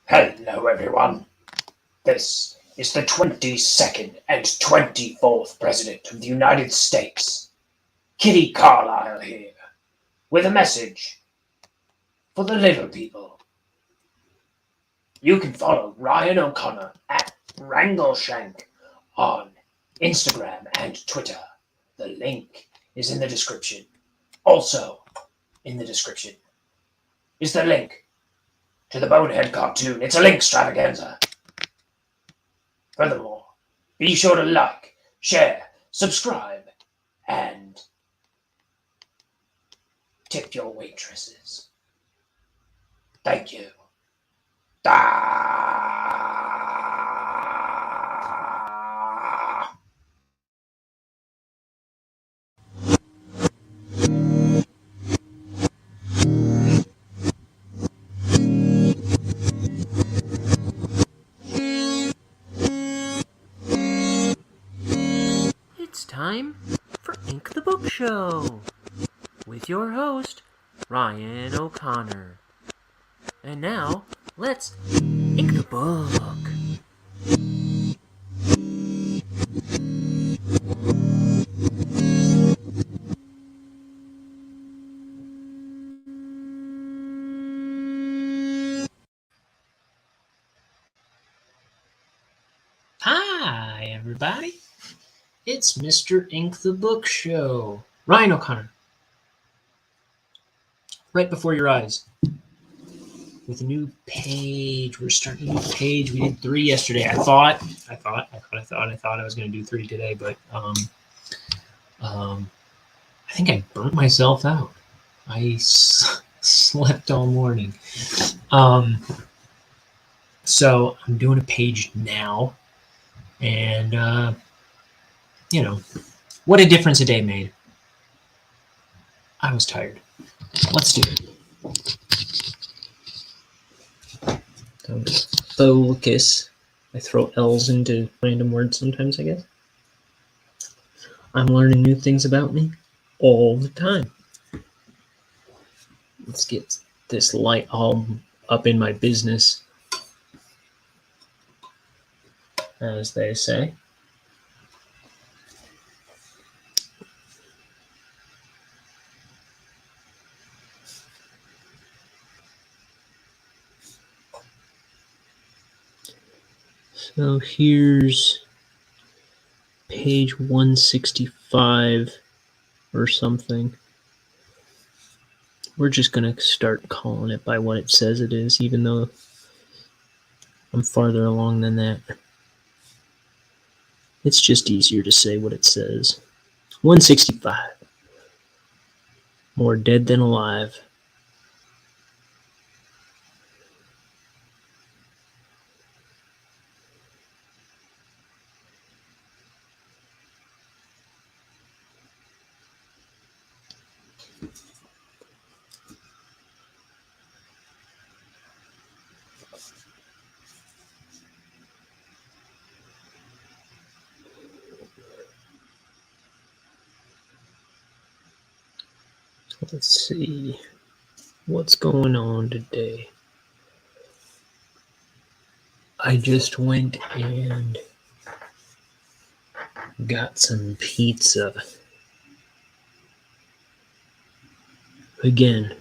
Hello, everyone. This is the 22nd and 24th President of the United States, Kitty Carlisle here, with a message for the little people. You can follow Ryan O'Connor at Wrangleshank on Instagram and Twitter. The link is in the description. Also, in the description is the link to the Bonehead Cartoon. It's a link extravaganza. Furthermore, be sure to like, share, subscribe, and tip your waitresses. Thank you. Ah! It's time for Ink the Book Show with your host, Ryan O'Connor. And now, let's ink the book. Hi, everybody. It's Mr. Ink the Book Show. Ryan O'Connor. Right before your eyes. With a new page. We're starting a new page. We did 3 yesterday. I thought I was going to do 3 today, but I think I burnt myself out. I slept all morning. So I'm doing a page now, and what a difference a day made. I was tired. Let's do it. Focus. I throw L's into random words sometimes, I guess. I'm learning new things about me all the time. Let's get this light all up in my business, as they say. So here's page 165 or something. We're just going to start calling it by what it says it is, even though I'm farther along than that. It's just easier to say what it says. 165. More dead than alive. Let's see what's going on today. I just went and got some pizza. Again,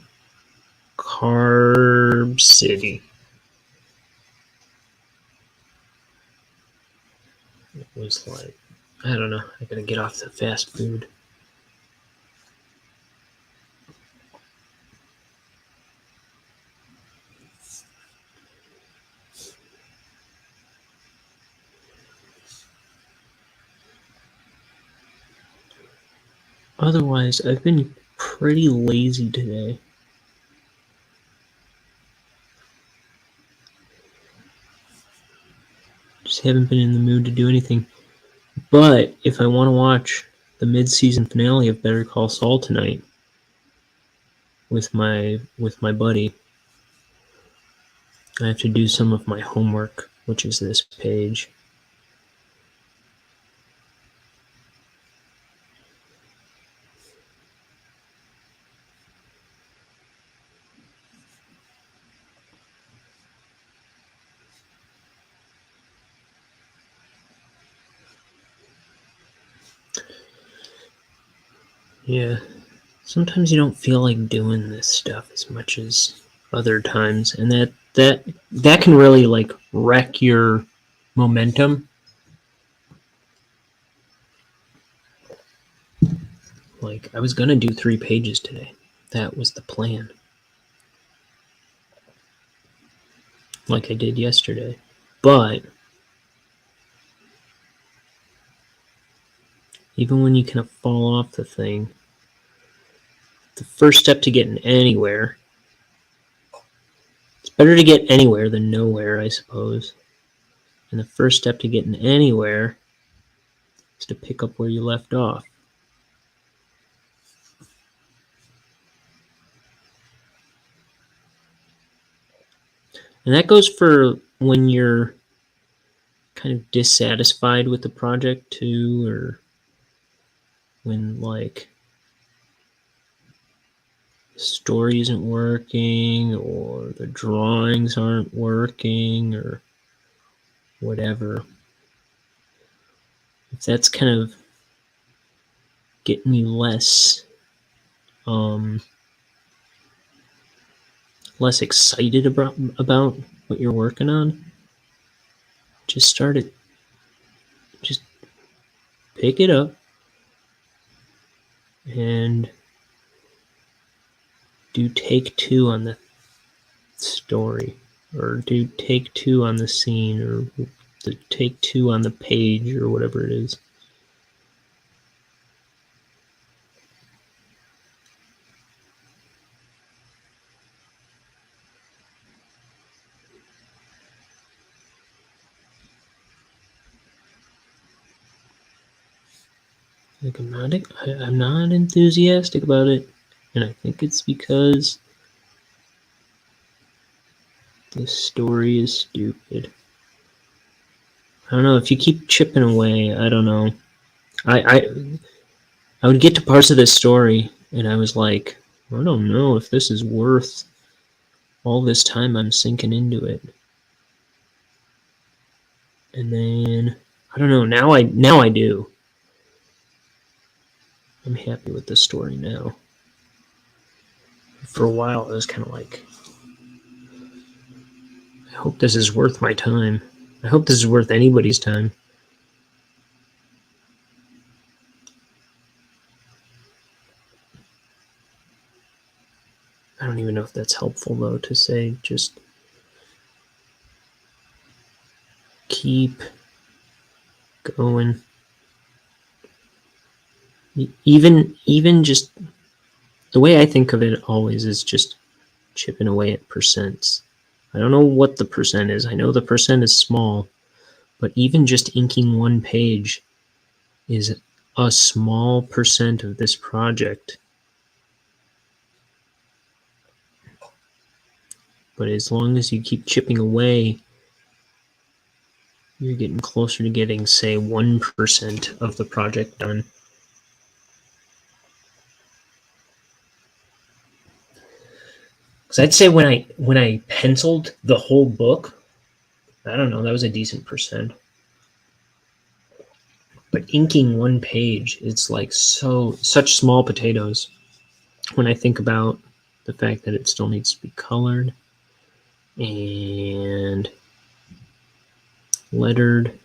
Carb City. It was like, I don't know, I gotta get off the fast food. Otherwise, I've been pretty lazy today. Just haven't been in the mood to do anything. But if I want to watch the mid-season finale of Better Call Saul tonight with my buddy, I have to do some of my homework, which is this page. Yeah. Sometimes you don't feel like doing this stuff as much as other times, and that can really like wreck your momentum. Like I was gonna do 3 pages today. That was the plan. Like I did yesterday. But even when you kind of fall off the thing, the first step to getting anywhere, it's better to get anywhere than nowhere, I suppose. And the first step to getting anywhere is to pick up where you left off. And that goes for when you're kind of dissatisfied with the project too, or when like the story isn't working or the drawings aren't working or whatever. If that's kind of getting you less excited about what you're working on, just start it. Just pick it up and do take 2 on the story, or do take 2 on the scene, or the take 2 on the page, or whatever it is. Like I'm not enthusiastic about it, and I think it's because the story is stupid. I don't know, if you keep chipping away, I don't know. I would get to parts of this story, and I was like, I don't know if this is worth all this time I'm sinking into it. And then I don't know. Now I do. I'm happy with the story now. For a while, I was kind of like, I hope this is worth my time. I hope this is worth anybody's time. I don't even know if that's helpful, though, to say just keep going. Even just the way I think of it always is just chipping away at percents. I don't know what the percent is. I know the percent is small, but even just inking 1 page is a small percent of this project. But as long as you keep chipping away, you're getting closer to getting, say, 1% of the project done. Because I'd say when I penciled the whole book, I don't know, that was a decent percent. But inking 1 page, it's like such small potatoes when I think about the fact that it still needs to be colored and lettered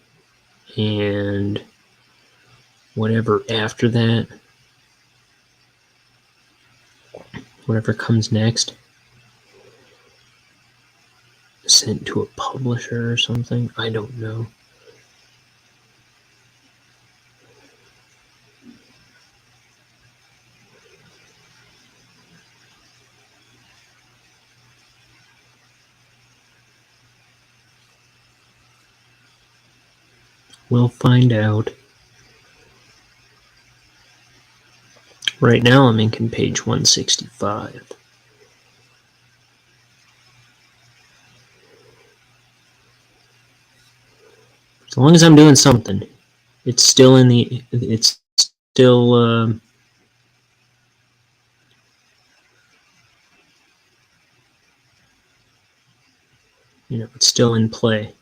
and whatever after that, whatever comes next, sent to a publisher or something. I don't know. We'll find out. Right now I'm inking page 165. As long as I'm doing something, it's still it's still it's still in play.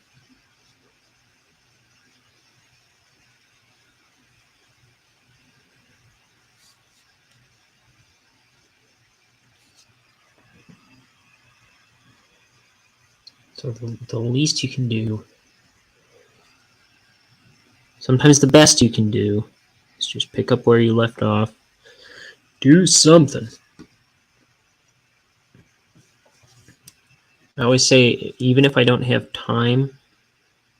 So the least you can do, sometimes the best you can do, is just pick up where you left off. Do something. I always say, even if I don't have time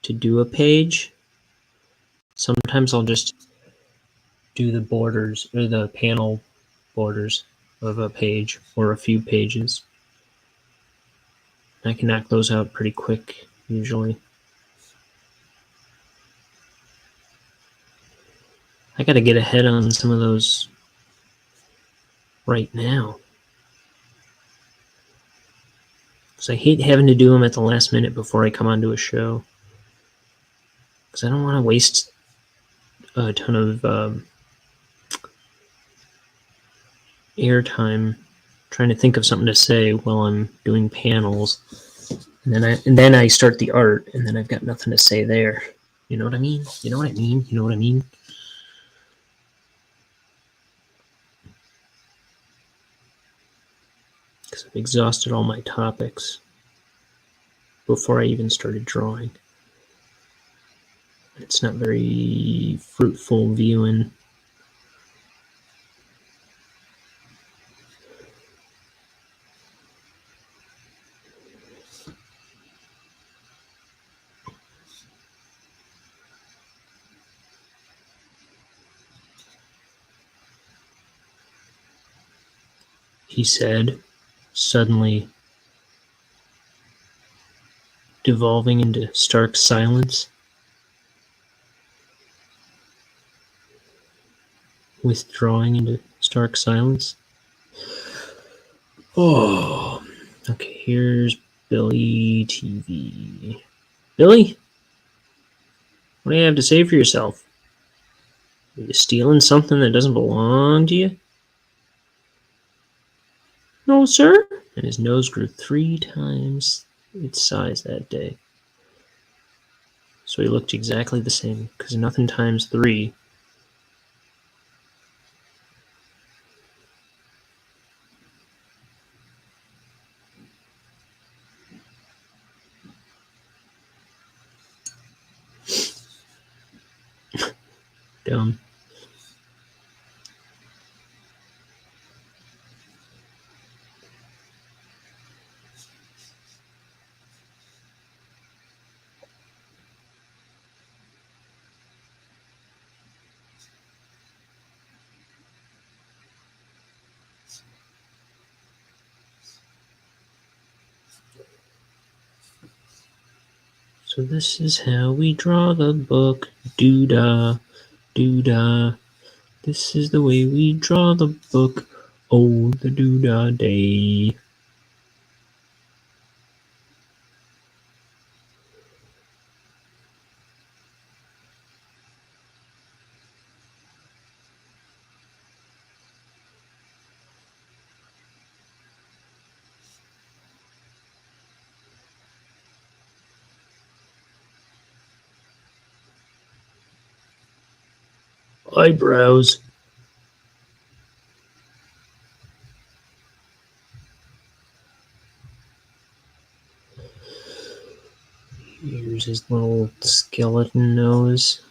to do a page, sometimes I'll just do the borders or the panel borders of a page or a few pages. I can knock those out pretty quick, usually. I gotta get ahead on some of those right now. Because I hate having to do them at the last minute before I come onto a show. Because I don't want to waste a ton of airtime trying to think of something to say while I'm doing panels. And then I start the art, and then I've got nothing to say there. You know what I mean? You know what I mean? You know what I mean? Because I've exhausted all my topics before I even started drawing. It's not very fruitful viewing. He said, suddenly devolving into stark silence, withdrawing into stark silence. Oh, okay, here's Billy TV. Billy, what do you have to say for yourself? Are you stealing something that doesn't belong to you? No, sir. And his nose grew 3 times its size that day. So he looked exactly the same, because nothing times 3. Dumb. So this is how we draw the book. Doo-dah, doo-dah. This is the way we draw the book. Oh, the doo-dah day. Eyebrows. Here's his little skeleton nose.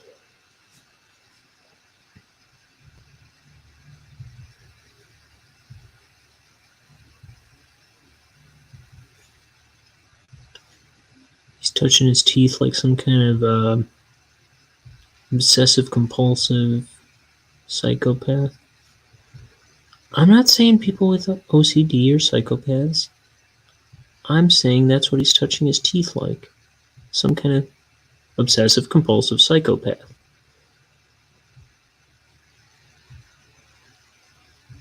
He's touching his teeth like some kind of obsessive compulsive psychopath. I'm not saying people with OCD are psychopaths. I'm saying that's what he's touching his teeth like. Some kind of obsessive compulsive psychopath.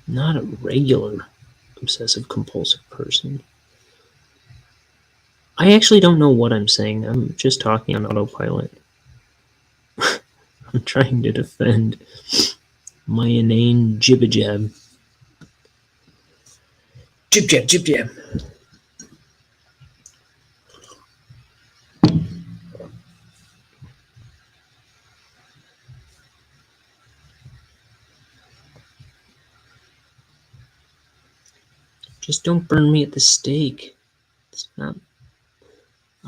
Not a regular obsessive compulsive person. I actually don't know what I'm saying. I'm just talking on autopilot. I'm trying to defend my inane jib-jab. Jib-jab, jib-jab. Just don't burn me at the stake. It's not.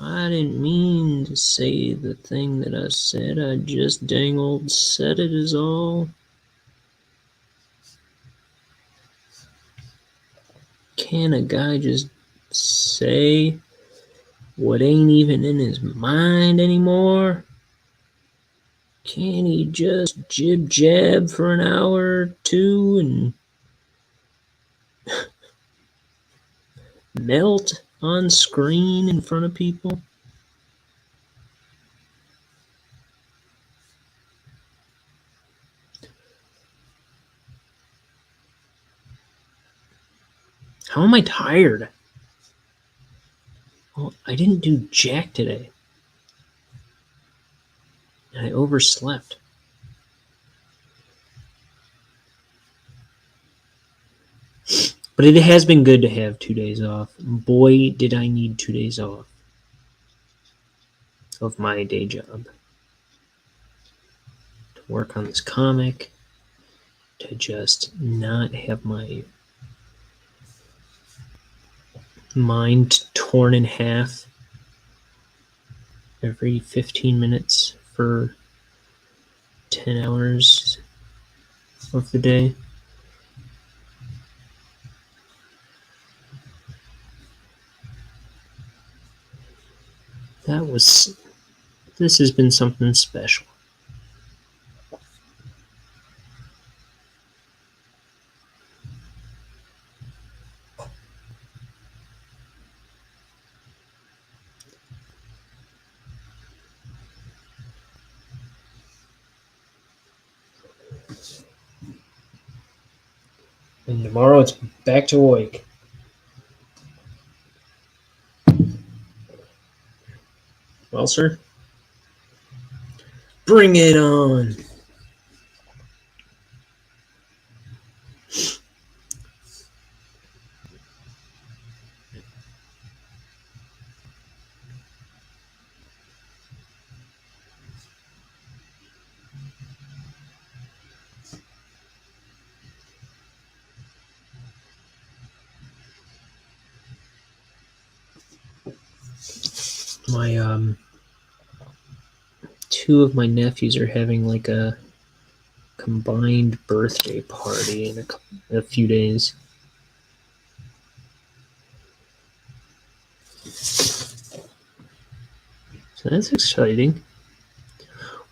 I didn't mean to say the thing that I said. I just dang old said it is all. Can a guy just say what ain't even in his mind anymore? Can he just jib-jab for an hour or two and melt on screen in front of people? How am I tired? Well, I didn't do jack today. And I overslept. But it has been good to have 2 days off. Boy, did I need 2 days off of my day job. To work on this comic. To just not have my mind torn in half every 15 minutes for 10 hours of the day. This has been something special. And tomorrow it's back to work. Well, sir, bring it on. My two of my nephews are having like a combined birthday party in a few days. So that's exciting.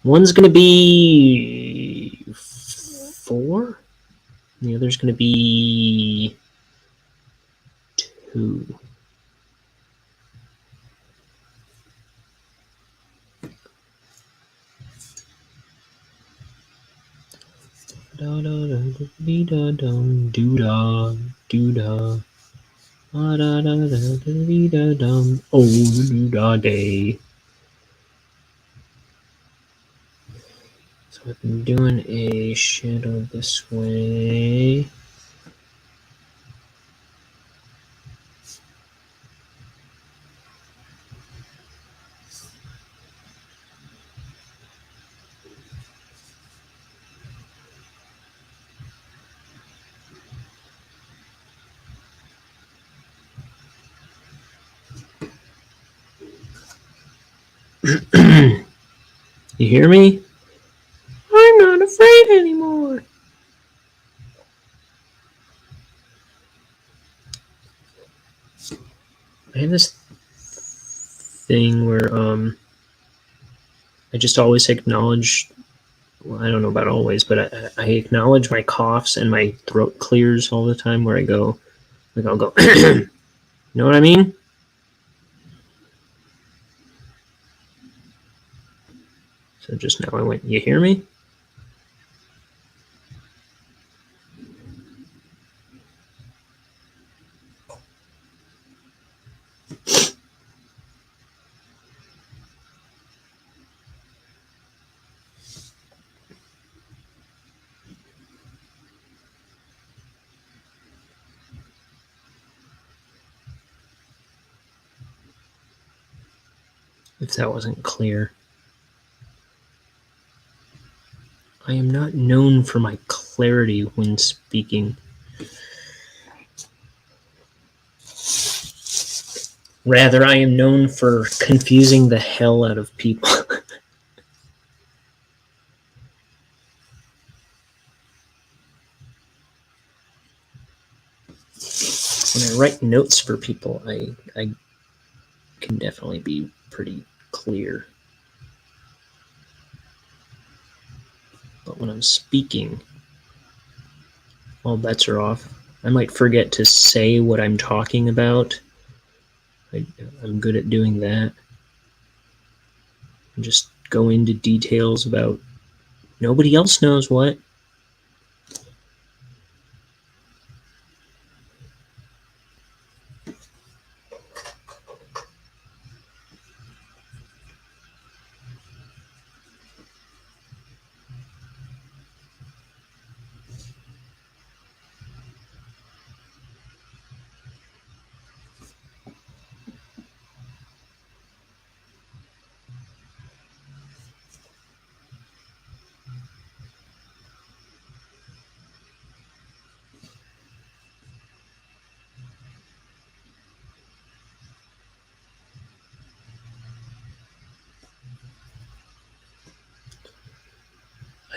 One's gonna be 4, and the other's gonna be 2. Da da da dee da dum doo da doo da da da da da dee da dum oh doo da day. So I've been doing a shadow this way. You hear me? I'm not afraid anymore. I have this thing where I just always acknowledge. Well, I don't know about always, but I acknowledge my coughs and my throat clears all the time. Where I go, like I'll go. You know what I mean? So just now I went. You hear me? If that wasn't clear. I am not known for my clarity when speaking. Rather, I am known for confusing the hell out of people. When I write notes for people, I can definitely be pretty clear. But when I'm speaking, all bets are off. I might forget to say what I'm talking about. I'm good at doing that. And just go into details about nobody else knows what.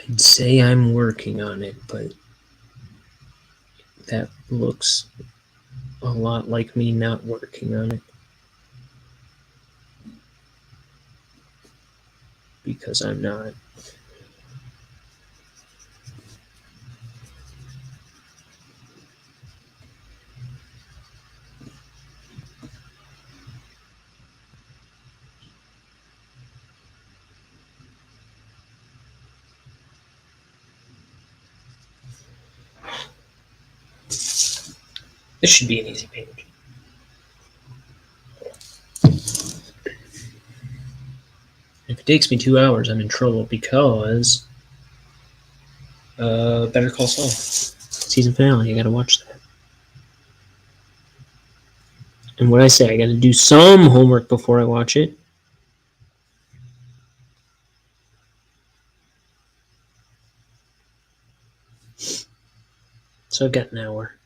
I'd say I'm working on it, but that looks a lot like me not working on it. Because I'm not. This should be an easy page. If it takes me 2 hours, I'm in trouble because Better Call Saul season finale. I gotta watch that. And what I say, I gotta do some homework before I watch it. So I've got an hour.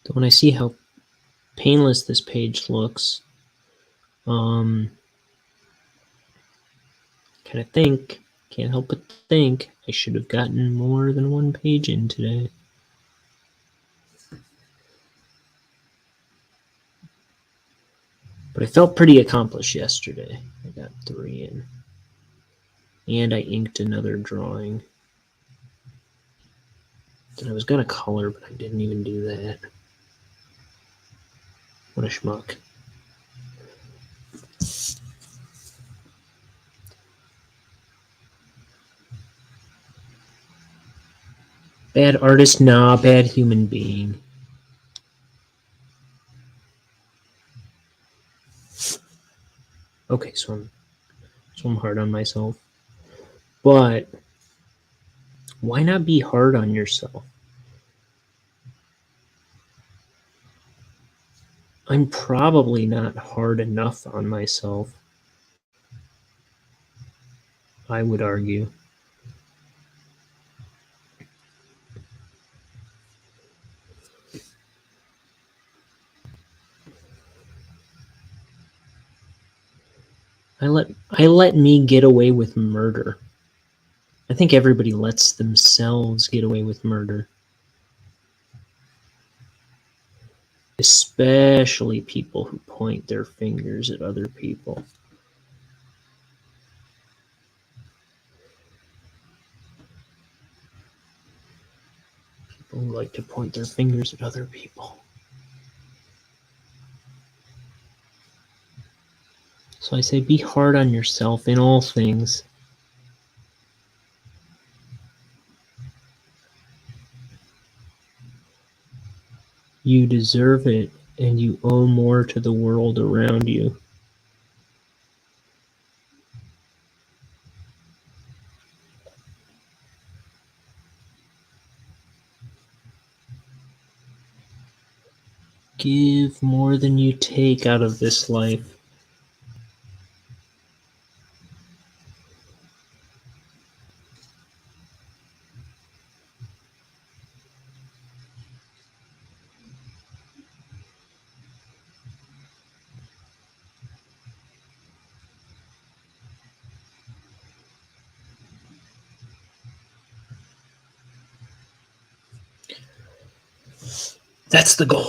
So when I see how painless this page looks, kind of can't help but think I should have gotten more than one page in today. But I felt pretty accomplished yesterday. I got 3 in. And I inked another drawing. And I was gonna color, but I didn't even do that. What a schmuck. Bad artist? Nah, bad human being. Okay, so I'm hard on myself. But why not be hard on yourself? I'm probably not hard enough on myself, I would argue. I let me get away with murder. I think everybody lets themselves get away with murder. Especially people who point their fingers at other people. People who like to point their fingers at other people. So I say be hard on yourself in all things. You deserve it, and you owe more to the world around you. Give more than you take out of this life. That's the goal.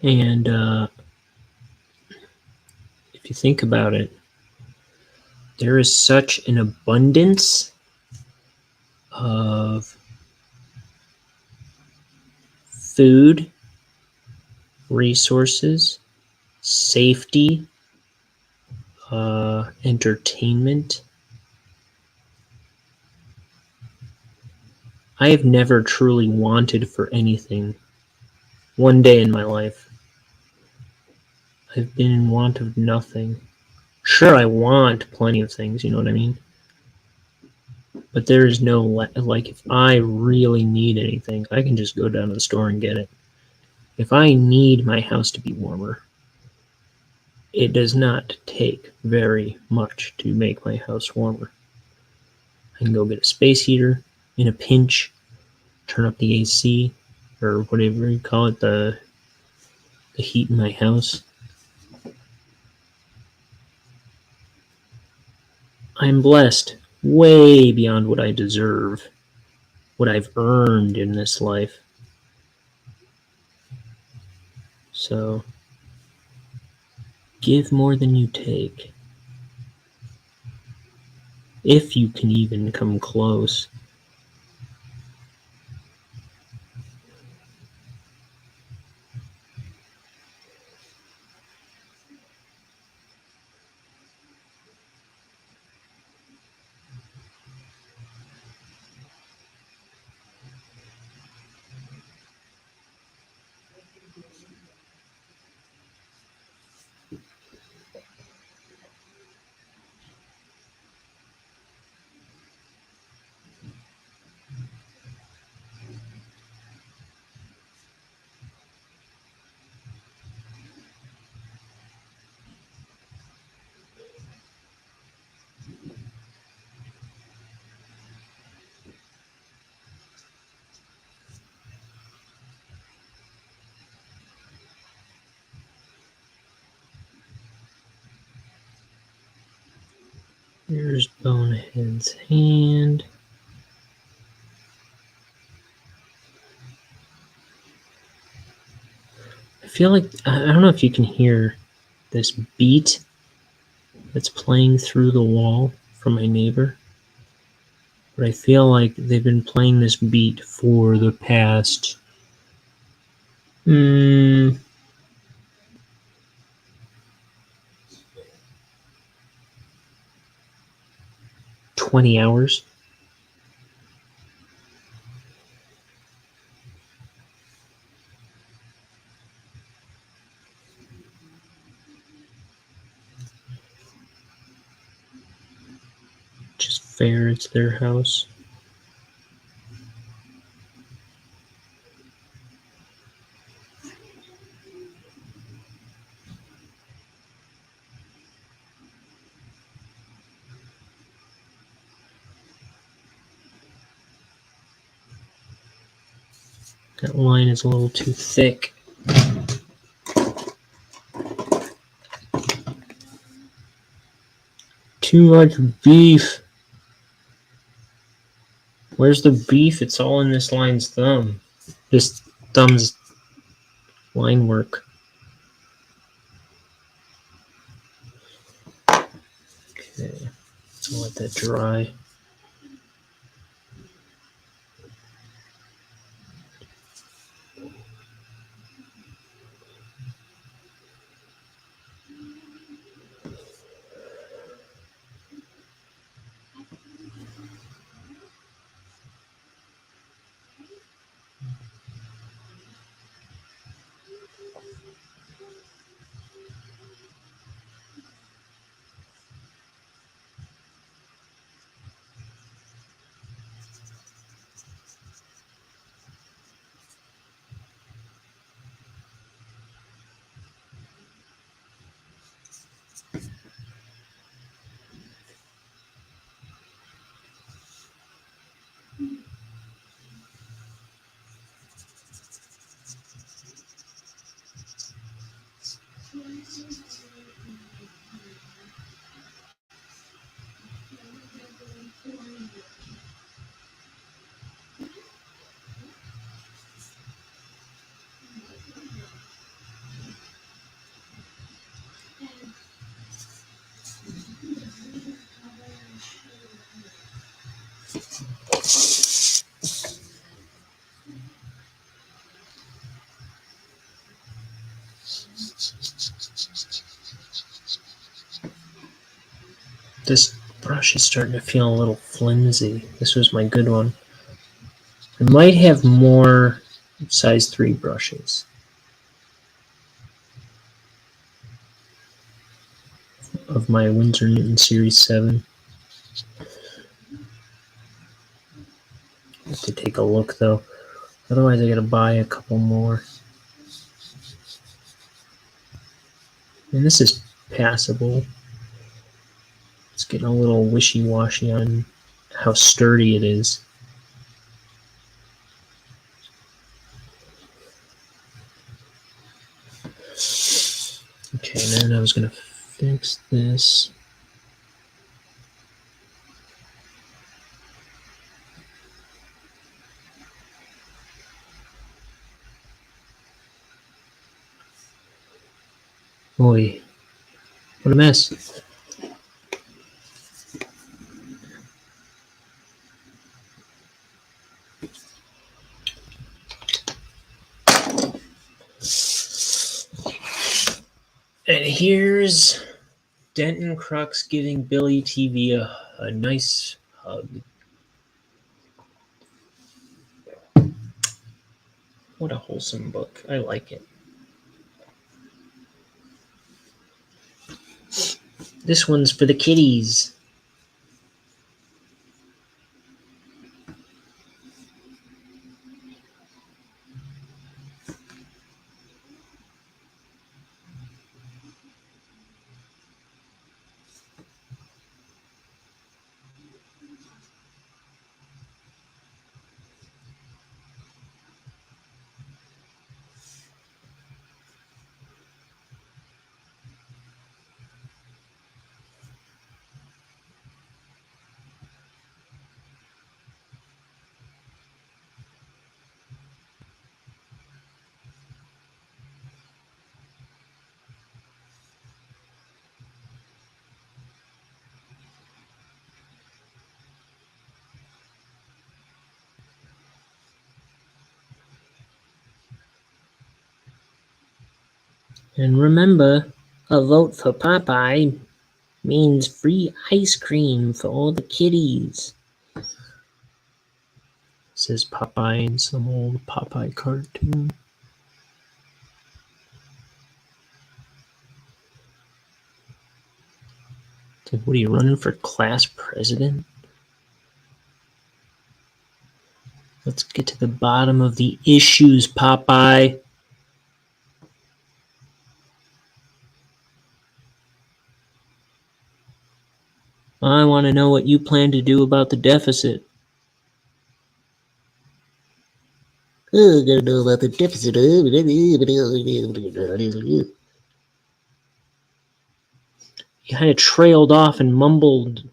And if you think about it, there is such an abundance of food, resources, safety, entertainment. I have never truly wanted for anything one day in my life. I've been in want of nothing. Sure, I want plenty of things, you know what I mean? But there is no, like, if I really need anything, I can just go down to the store and get it. If I need my house to be warmer, it does not take very much to make my house warmer. I can go get a space heater in a pinch, turn up the AC, or whatever you call it, the heat in my house. I'm blessed way beyond what I deserve, what I've earned in this life. So, give more than you take. If you can even come close. Here's Bonehead's hand. I feel like, I don't know if you can hear this beat that's playing through the wall from my neighbor, but I feel like they've been playing this beat for the past 20 hours. Which is fair, it's their house. That line is a little too thick. Too much beef. Where's the beef? It's all in this line's thumb. This thumb's line work. Okay, let's let that dry. This brush is starting to feel a little flimsy. This was my good one. I might have more size 3 brushes. Of my Winsor Newton Series 7. I have to take a look though. Otherwise I gotta buy a couple more. And this is passable. It's getting a little wishy-washy on how sturdy it is. Okay, then I was gonna fix this. Boy, what a mess. And here's Denton Crux giving Billy TV a nice hug. What a wholesome book. I like it. This one's for the kiddies. And remember, a vote for Popeye means free ice cream for all the kiddies. Says Popeye in some old Popeye cartoon. It's like, what are you running for class president? Let's get to the bottom of the issues, Popeye. I want to know what you plan to do about the deficit. Oh, I gotta know about the deficit. You kind of trailed off and mumbled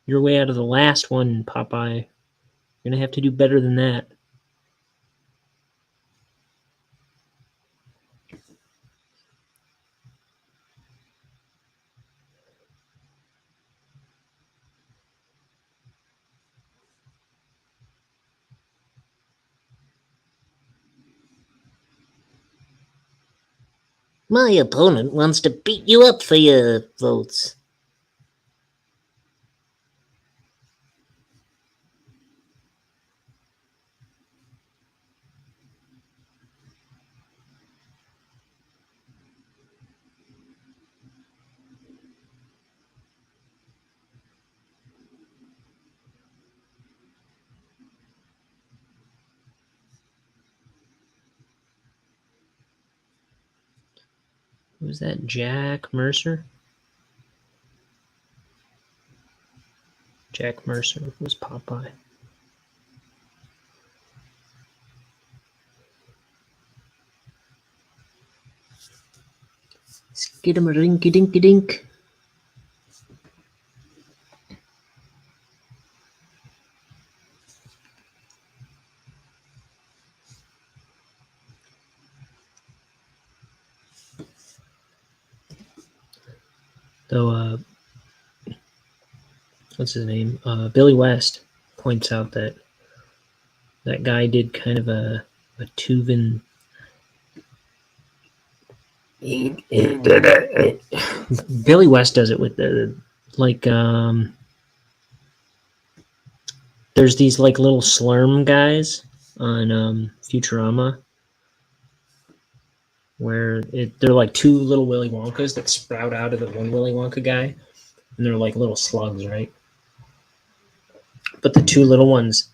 your way out of the last one, Popeye. You're gonna have to do better than that. My opponent wants to beat you up for your votes. Was that Jack Mercer? Jack Mercer was Popeye. Skidamarinky-dinky-dink. Though, what's his name? Billy West points out that that guy did kind of a Tuvin. Billy West does it with the like there's these like little slurm guys on Futurama where they're like two little Willy Wonkas that sprout out of the one Willy Wonka guy, and they're like little slugs, right? But the two little ones,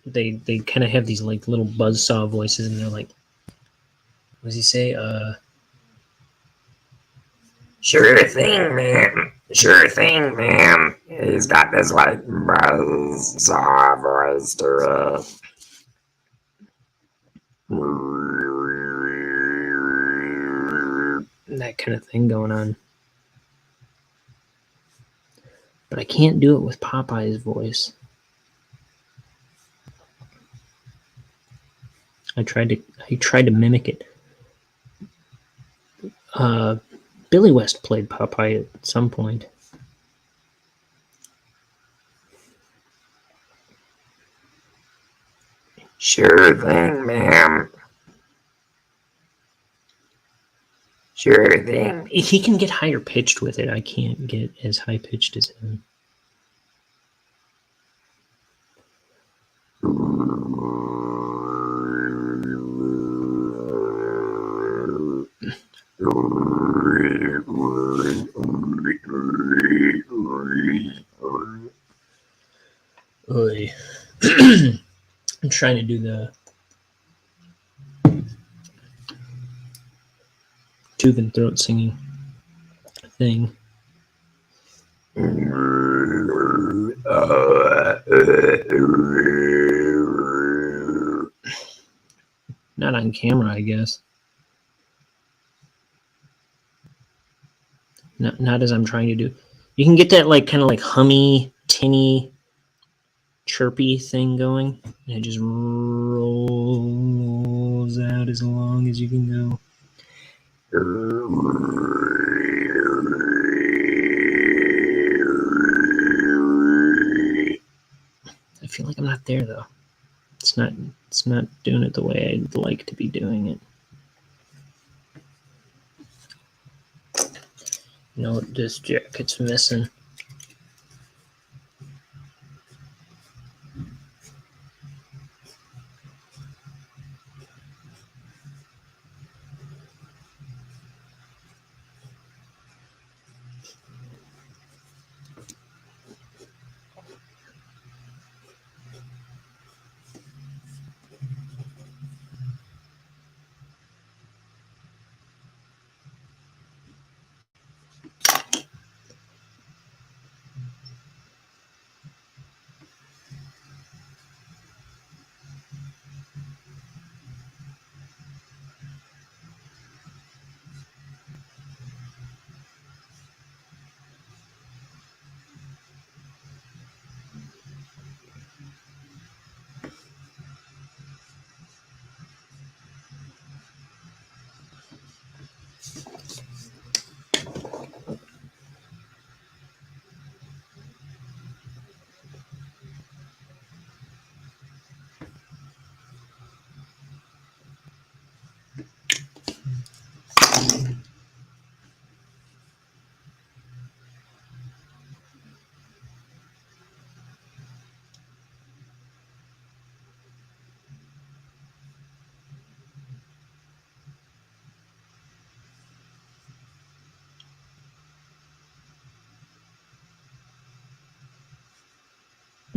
they kind of have these like little buzzsaw voices, and they're like, what does he say? Sure thing, ma'am. Sure thing, ma'am. He's got this like buzzsaw voice to that kind of thing going on. But I can't do it with Popeye's voice. I tried to mimic it. Billy West played Popeye at some point. Sure thing, ma'am. Sure thing. He can get higher pitched with it. I can't get as high pitched as him. Oy. I'm trying to do the tube and throat singing thing. Not on camera, I guess. Not as I'm trying to do. You can get that like kind of like hummy, tinny, chirpy thing going, and it just rolls out as long as you can go. I feel like I'm not there though. It's not doing it the way I'd like to be doing it. You know what this jacket's missing?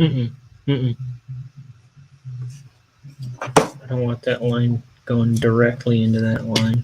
I don't want that line going directly into that line.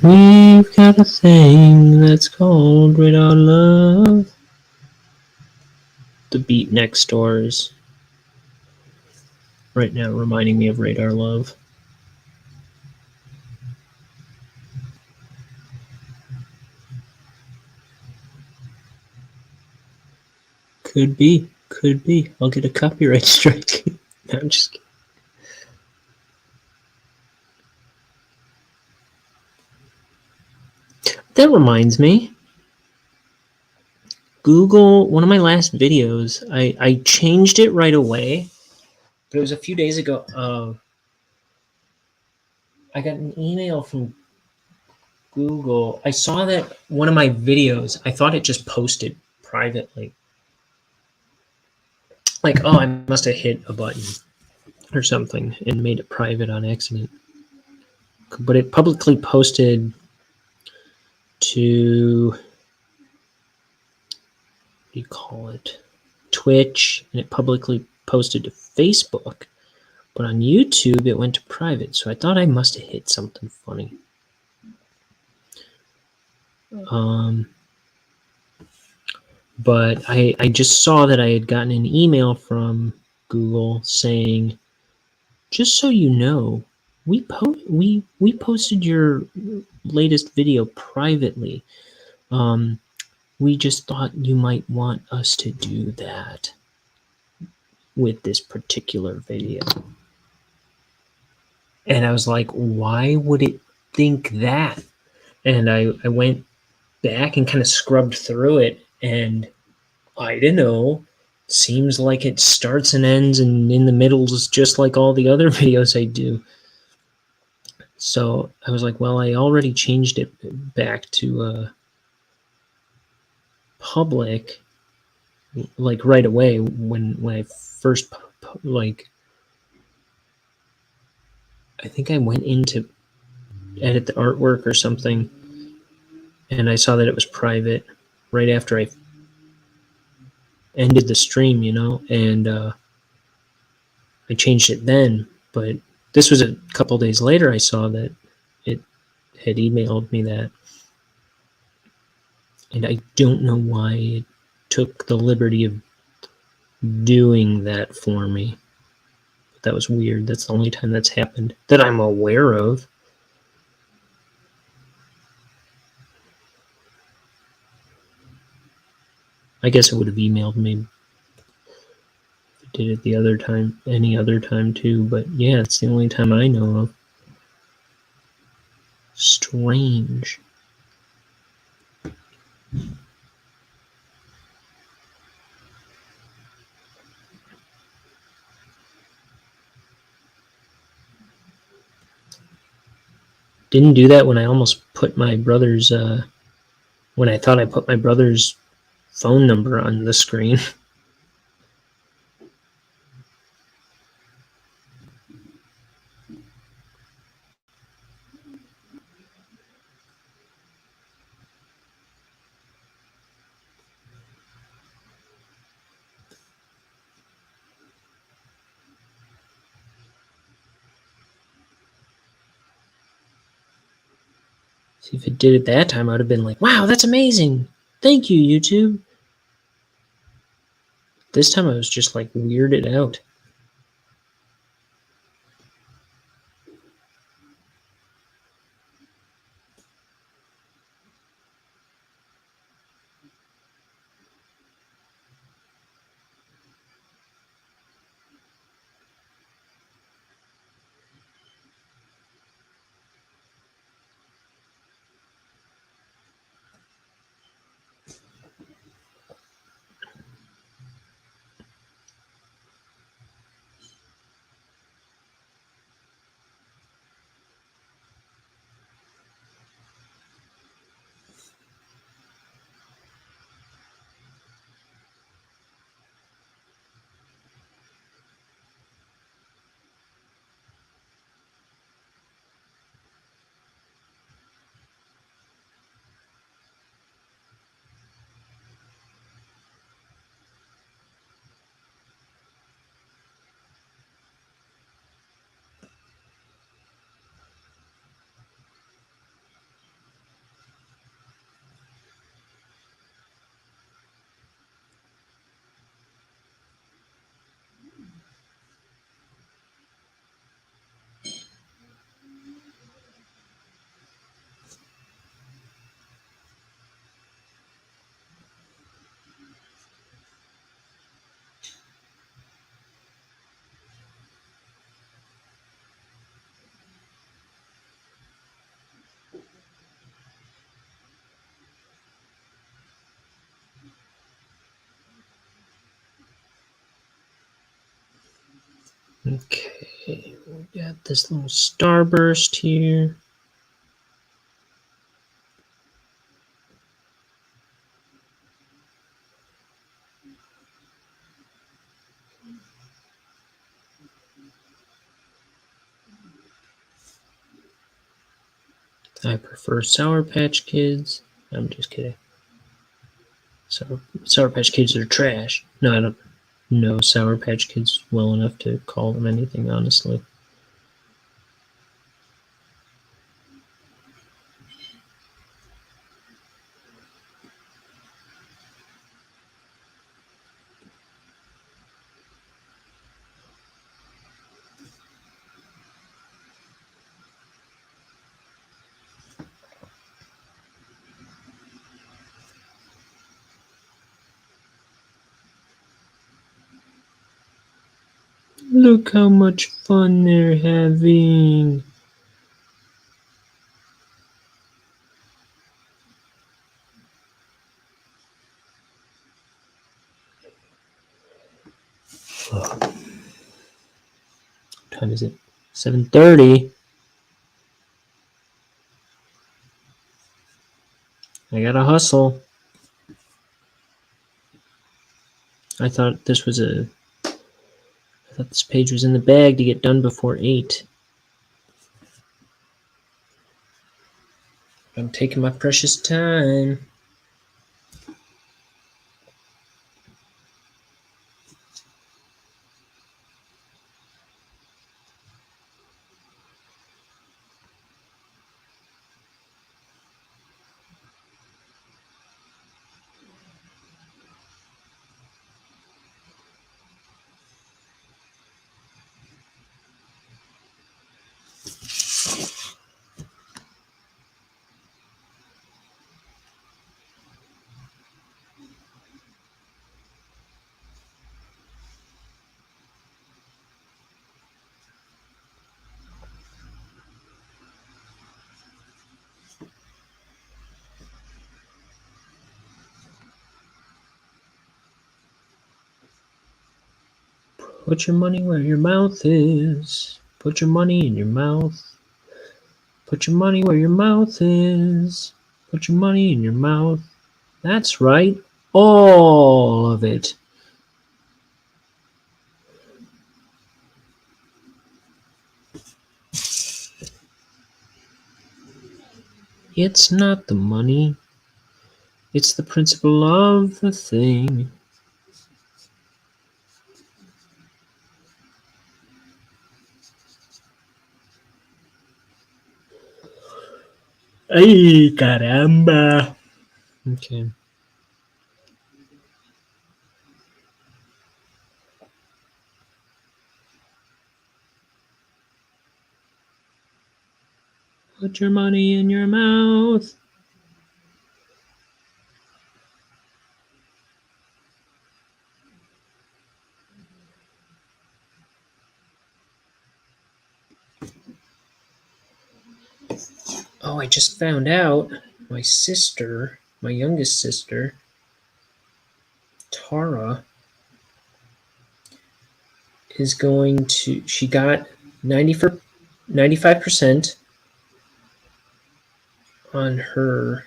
We've got a thing that's called Radar Love. The beat next door is right now reminding me of Radar Love. Could be. Could be. I'll get a copyright strike. No, I'm just kidding. That reminds me. Google, one of my last videos, I changed it right away, but it was a few days ago. I got an email from Google. I saw that one of my videos, I thought it just posted privately. Like, oh, I must have hit a button or something and made it private on accident. But it publicly posted to, what do you call it? Twitch, and it publicly posted to Facebook. But on YouTube, it went to private. So I thought I must have hit something funny. But I just saw that I had gotten an email from Google saying, just so you know, we posted your latest video privately. We just thought you might want us to do that with this particular video. And I was like, why would it think that? And I went back and kind of scrubbed through it, and I don't know. Seems like it starts and ends, and in the middle is just like all the other videos I do. So I was like, well, I already changed it back to public, like right away when I first like. I think I went in to edit the artwork or something, and I saw that it was private right after I ended the stream, and I changed it then. But this was a couple days later. I saw that it had emailed me that, and I don't know why it took the liberty of doing that for me. But that was weird. That's the only time that's happened that I'm aware of. I guess it would have emailed me if it did it the other time, any other time too. But yeah, it's the only time I know of. Strange. Didn't do that when I almost put my brother's, when I thought I put my brother's phone number on the screen. See, if it did it that time, I would have been like, wow, that's amazing. Thank you, YouTube. This time I was just like weirded out. Okay, we got this little starburst here. I prefer Sour Patch Kids. I'm just kidding. Sour Patch Kids are trash. No, I don't know Sour Patch Kids well enough to call them anything, honestly. Look how much fun they're having. What time is it? 7:30. I gotta hustle. I thought this page was in the bag to get done before 8. I'm taking my precious time. Put your money where your mouth is. Put your money in your mouth. Put your money where your mouth is. Put your money in your mouth. That's right. All of it. It's not the money. It's the principle of the thing. Ay, caramba. Okay. Put your money in your mouth. Oh, I just found out my sister, my youngest sister, Tara, is going to, she got 95% on her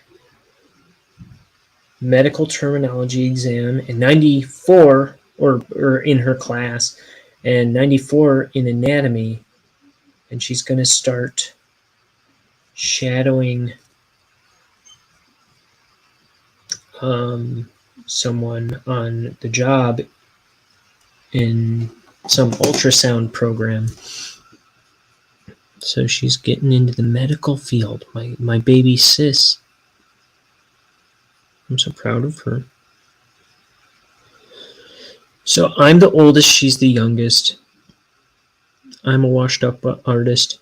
medical terminology exam and 94 or in her class and 94 in anatomy, and she's going to start shadowing someone on the job in some ultrasound program. So she's getting into the medical field. My baby sis. I'm so proud of her. So I'm the oldest, she's the youngest. I'm a washed up artist.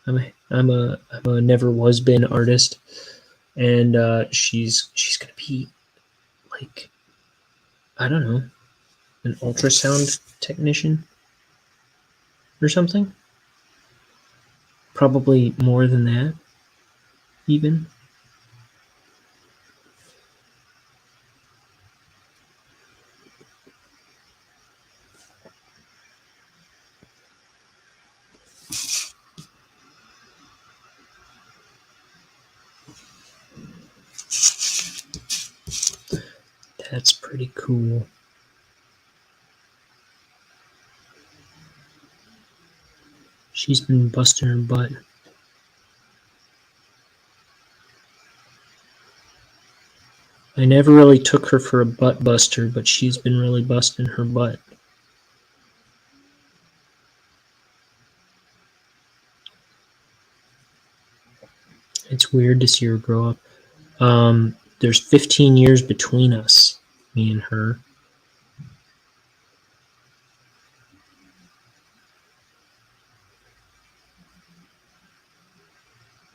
I'm a never was been artist, and she's gonna be like, I don't know, an ultrasound technician or something. Probably more than that, even. That's pretty cool. She's been busting her butt. I never really took her for a butt buster, but she's been really busting her butt. It's weird to see her grow up. There's 15 years between us, me and her.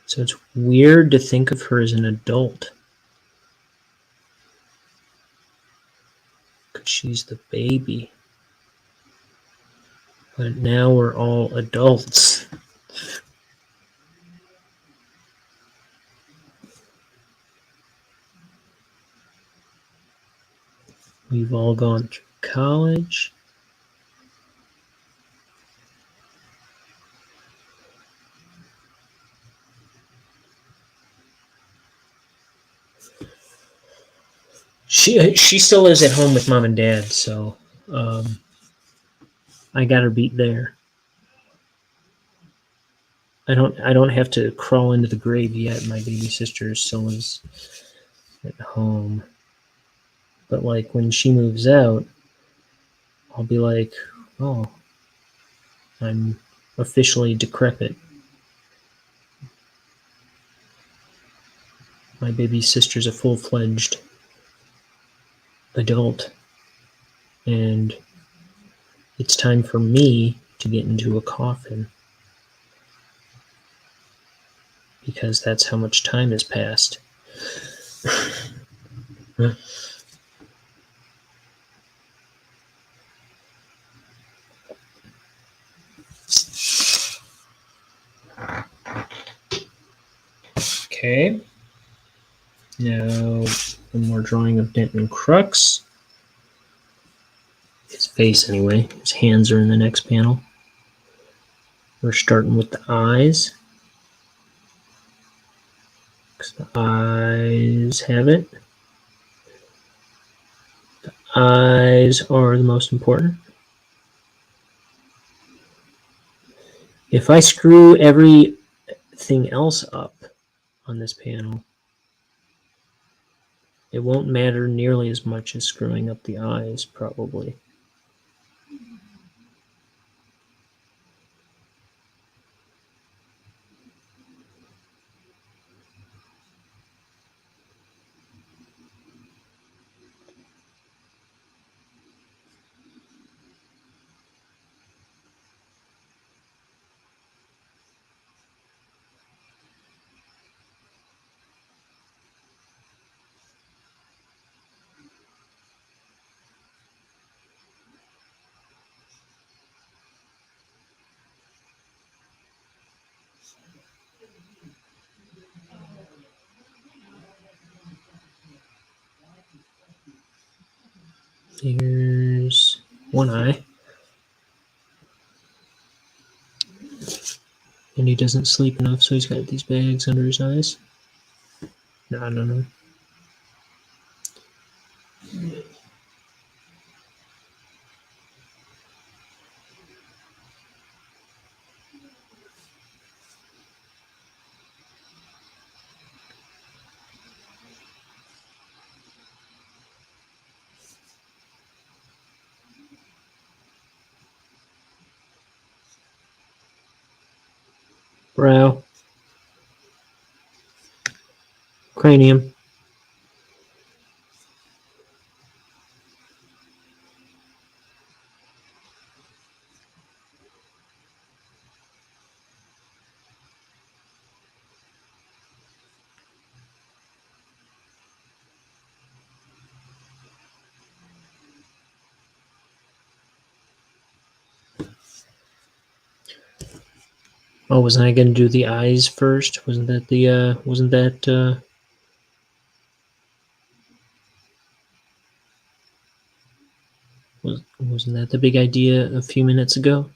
So it's weird to think of her as an adult. Because she's the baby. But now we're all adults. We've all gone through college. She still lives at home with mom and dad, so I got her beat there. I don't have to crawl into the grave yet. My baby sister still lives at home. But like when she moves out, I'll be like, oh, I'm officially decrepit. My baby sister's a full-fledged adult, and it's time for me to get into a coffin, because that's how much time has passed. Okay. Now, one more drawing of Denton Crux. His face, anyway. His hands are in the next panel. We're starting with the eyes. Because the eyes have it. The eyes are the most important. If I screw everything else up on this panel, it won't matter nearly as much as screwing up the eyes, probably. Here's one eye. And he doesn't sleep enough, so he's got these bags under his eyes. No, I don't know. Brow. Cranium. Oh, wasn't I going to do the eyes first? Wasn't that wasn't that wasn't that the big idea a few minutes ago?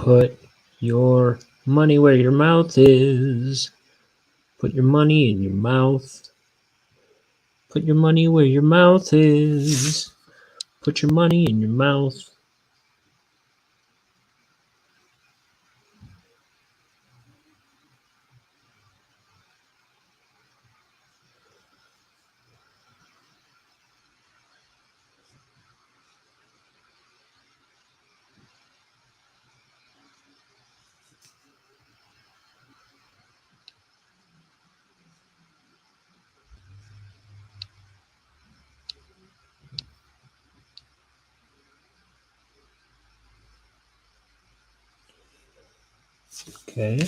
Put your money where your mouth is. Put your money in your mouth. Put your money where your mouth is. Put your money in your mouth. Okay.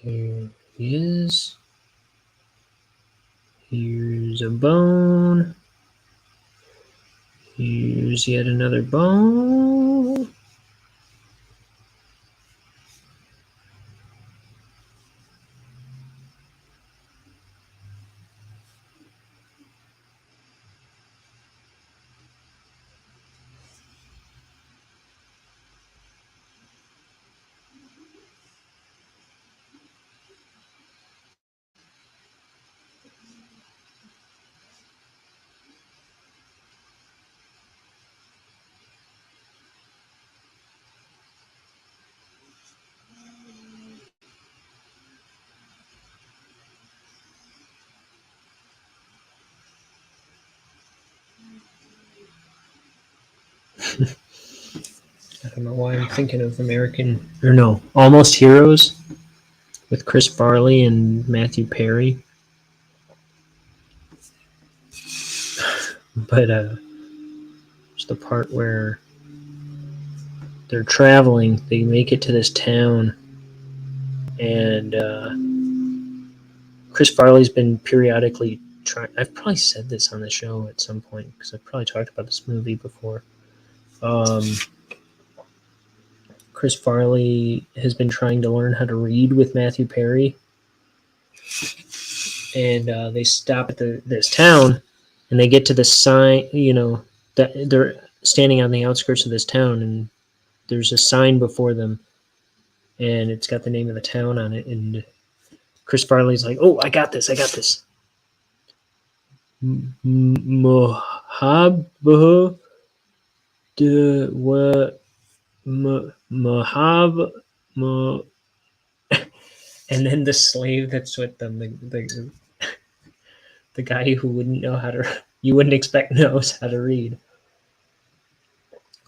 There he is. Here's a bone. Here's yet another bone. I don't know why I'm thinking of Almost Heroes with Chris Farley and Matthew Perry. But it's the part where they're traveling. They make it to this town, and Chris Farley's been periodically trying. I've probably said this on the show at some point because I've probably talked about this movie before. Chris Farley has been trying to learn how to read with Matthew Perry, and they stop at this town, and they get to the sign. That they're standing on the outskirts of this town, and there's a sign before them, and it's got the name of the town on it. And Chris Farley's like, "Oh, I got this! Mohab de what Mohab." And then the slave that's with them, the guy who wouldn't know how to, you wouldn't expect knows how to read,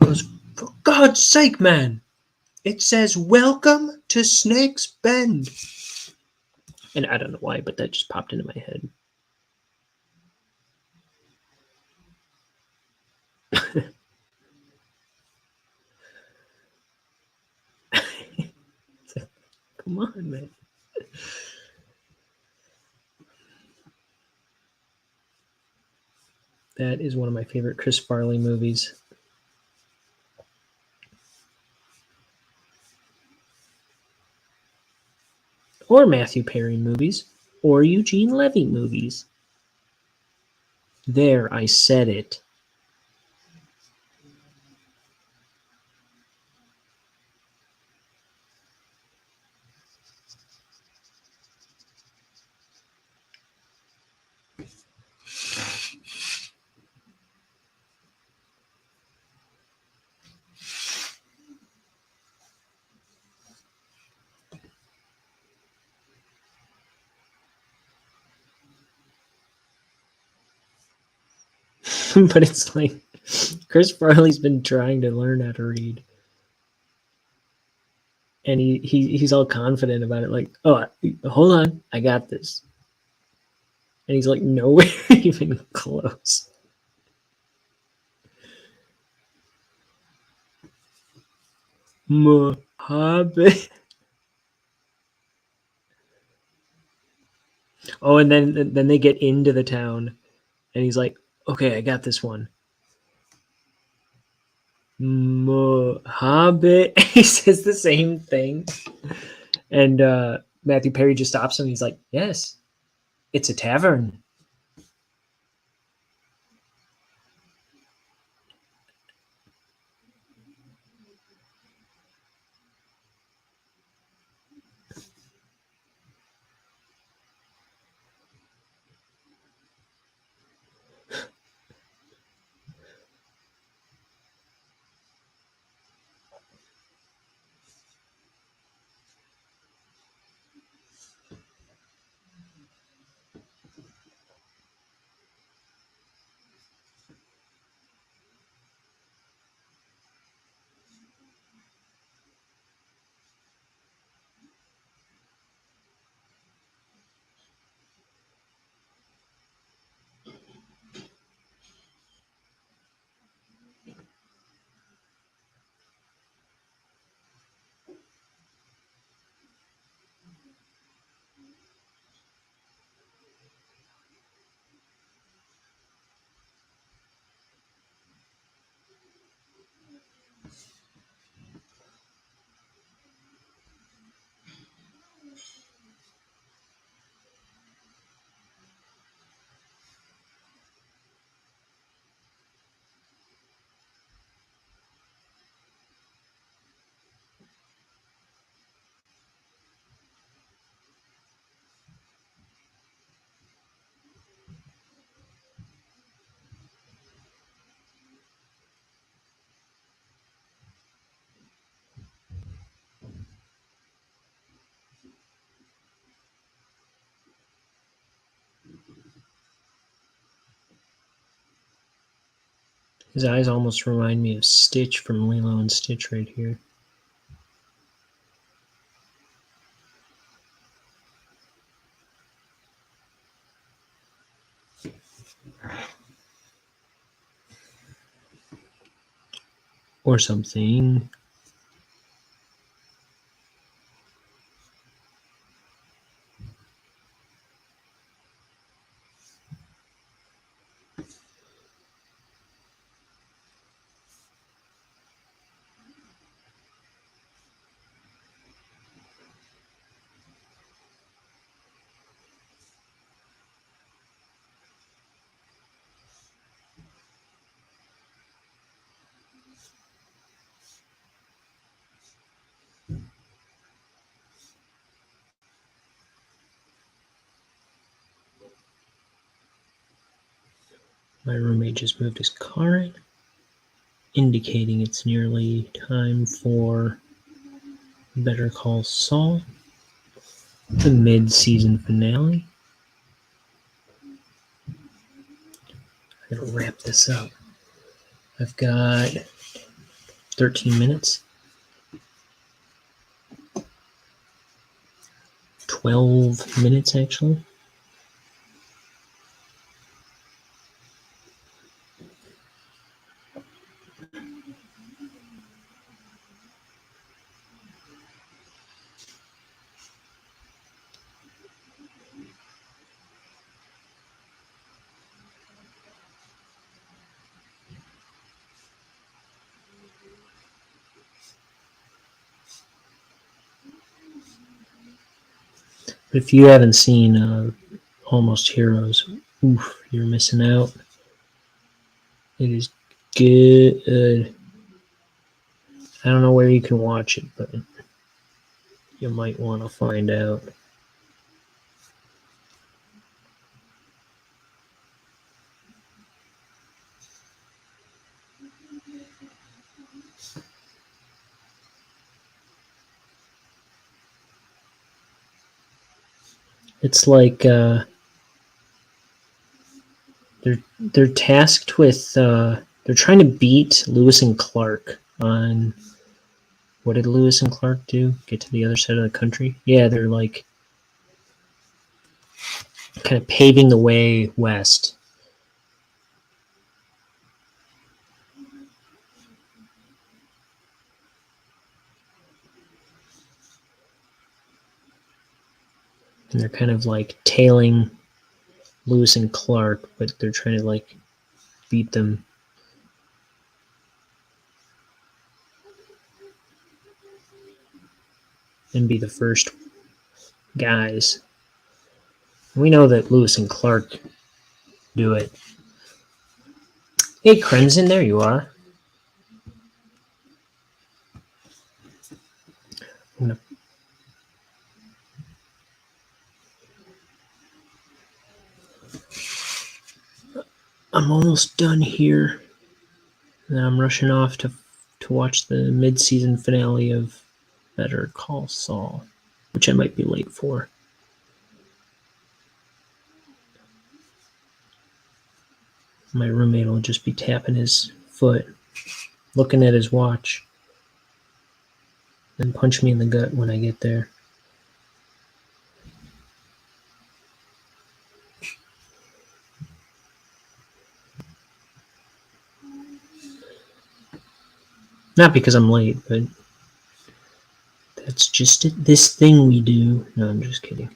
goes, "For God's sake, man, it says welcome to Snake's Bend." And I don't know why, but that just popped into my head. Come on, man. That is one of my favorite Chris Farley movies. or Matthew Perry movies, or Eugene Levy movies. There, I said it. But it's like Chris Farley's been trying to learn how to read. And he's all confident about it, like, oh, hold on, I got this. And he's like, nowhere even close. Mohammed. Oh, and then they get into the town, and he's like, okay, I got this one. Mohammed. He says the same thing. And Matthew Perry just stops him. He's like, yes, it's a tavern. His eyes almost remind me of Stitch from Lilo and Stitch right here. Or something. My roommate just moved his car in, indicating it's nearly time for Better Call Saul, the mid-season finale. I gotta wrap this up. I've got 13 minutes. 12 minutes, actually. If you haven't seen Almost Heroes, oof, you're missing out. It is good. I don't know where you can watch it, but you might want to find out. It's like they're tasked with they're trying to beat Lewis and Clark on what did Lewis and Clark do? Get to the other side of the country? Yeah, they're like kind of paving the way west. And they're kind of like tailing Lewis and Clark, but they're trying to like beat them. And be the first guys. We know that Lewis and Clark do it. Hey, Crimson, there you are. I'm almost done here. And I'm rushing off to watch the mid-season finale of Better Call Saul, which I might be late for. My roommate will just be tapping his foot, looking at his watch, then punch me in the gut when I get there. Not because I'm late, but that's just it. This thing we do. No, I'm just kidding.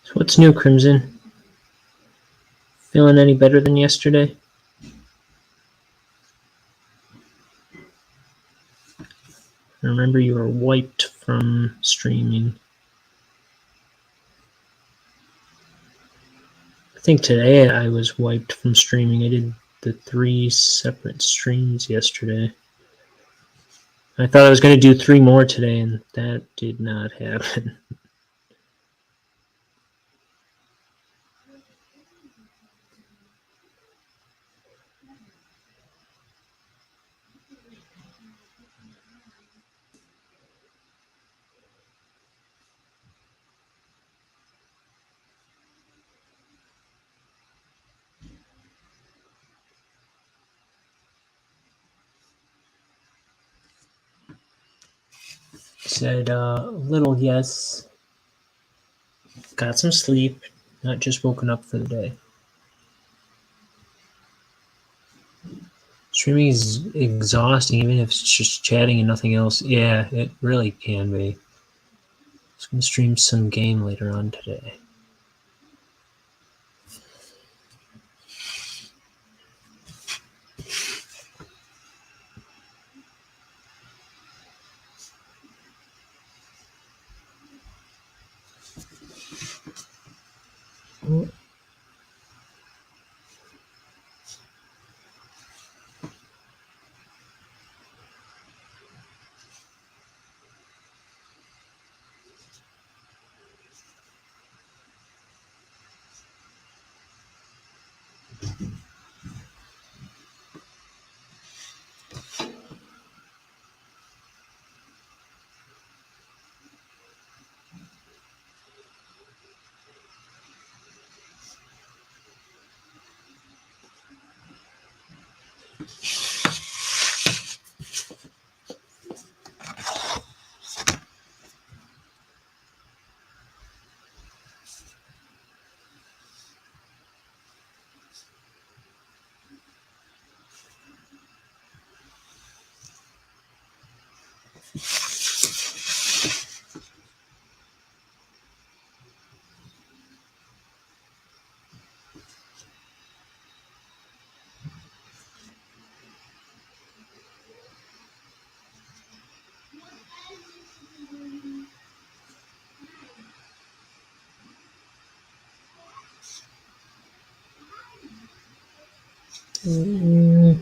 So what's new, Crimson? Feeling any better than yesterday? I remember you were wiped from streaming. I think today I was wiped from streaming. I did the 3 separate streams yesterday. I thought I was going to do 3 more today, and that did not happen. Said little yes. Got some sleep. Not just woken up for the day. Streaming is exhausting, even if it's just chatting and nothing else. Yeah, it really can be. I was going to stream some game later on today. Okay,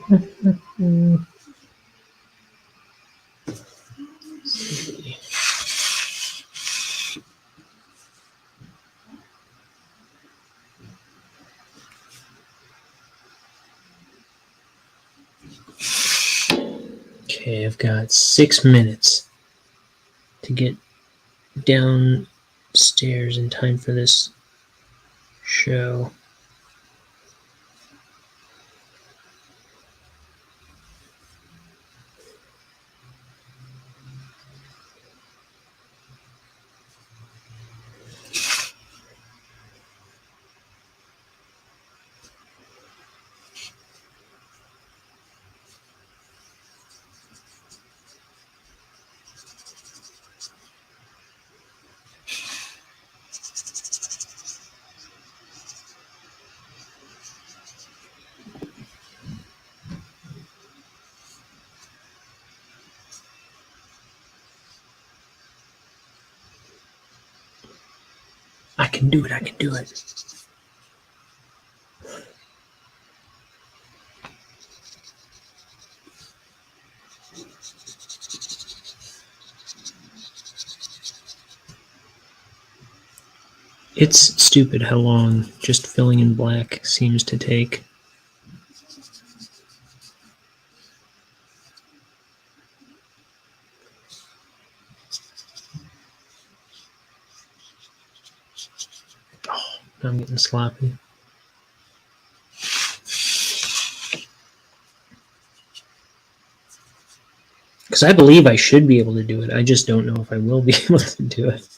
I've got 6 minutes to get downstairs in time for this show. I can do it. I can do it. It's stupid how long just filling in black seems to take. Oh, I'm getting sloppy. Because I believe I should be able to do it. I just don't know if I will be able to do it.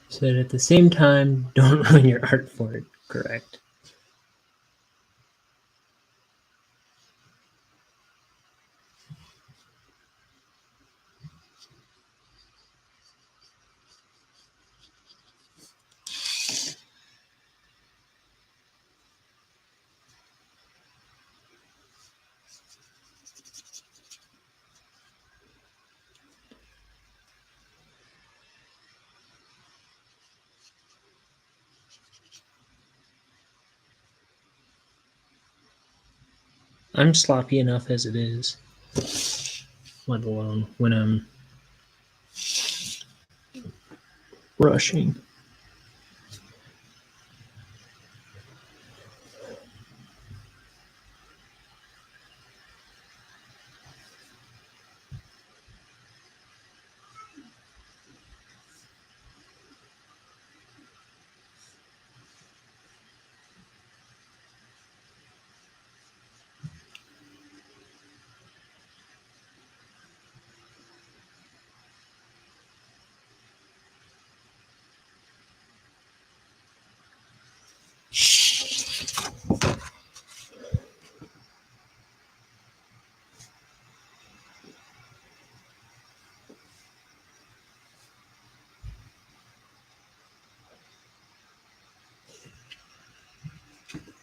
Said at the same time, don't ruin your art for it. Correct. I'm sloppy enough as it is, let alone when I'm rushing.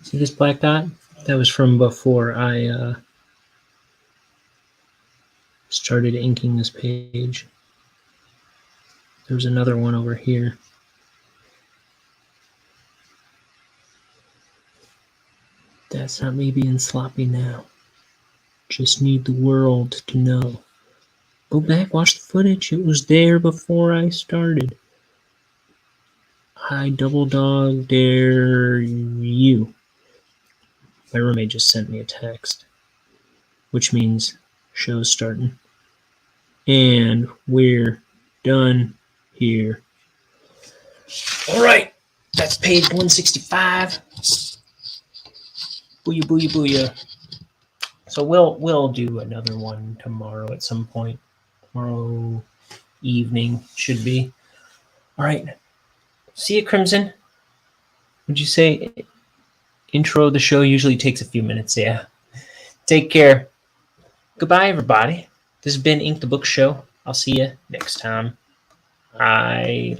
See this black dot? That was from before I started inking this page. There's another one over here. That's not me being sloppy now. Just need the world to know. Go back, watch the footage. It was there before I started. I double dog dare you. My roommate just sent me a text, which means show's starting. And we're done here. All right, that's page 165. Booyah, booyah, booyah. So we'll do another one tomorrow at some point. Tomorrow evening should be. All right. See you, Crimson. Would you say intro the show usually takes a few minutes? Yeah. Take care. Goodbye, everybody. This has been Ink the Book Show. I'll see you next time. I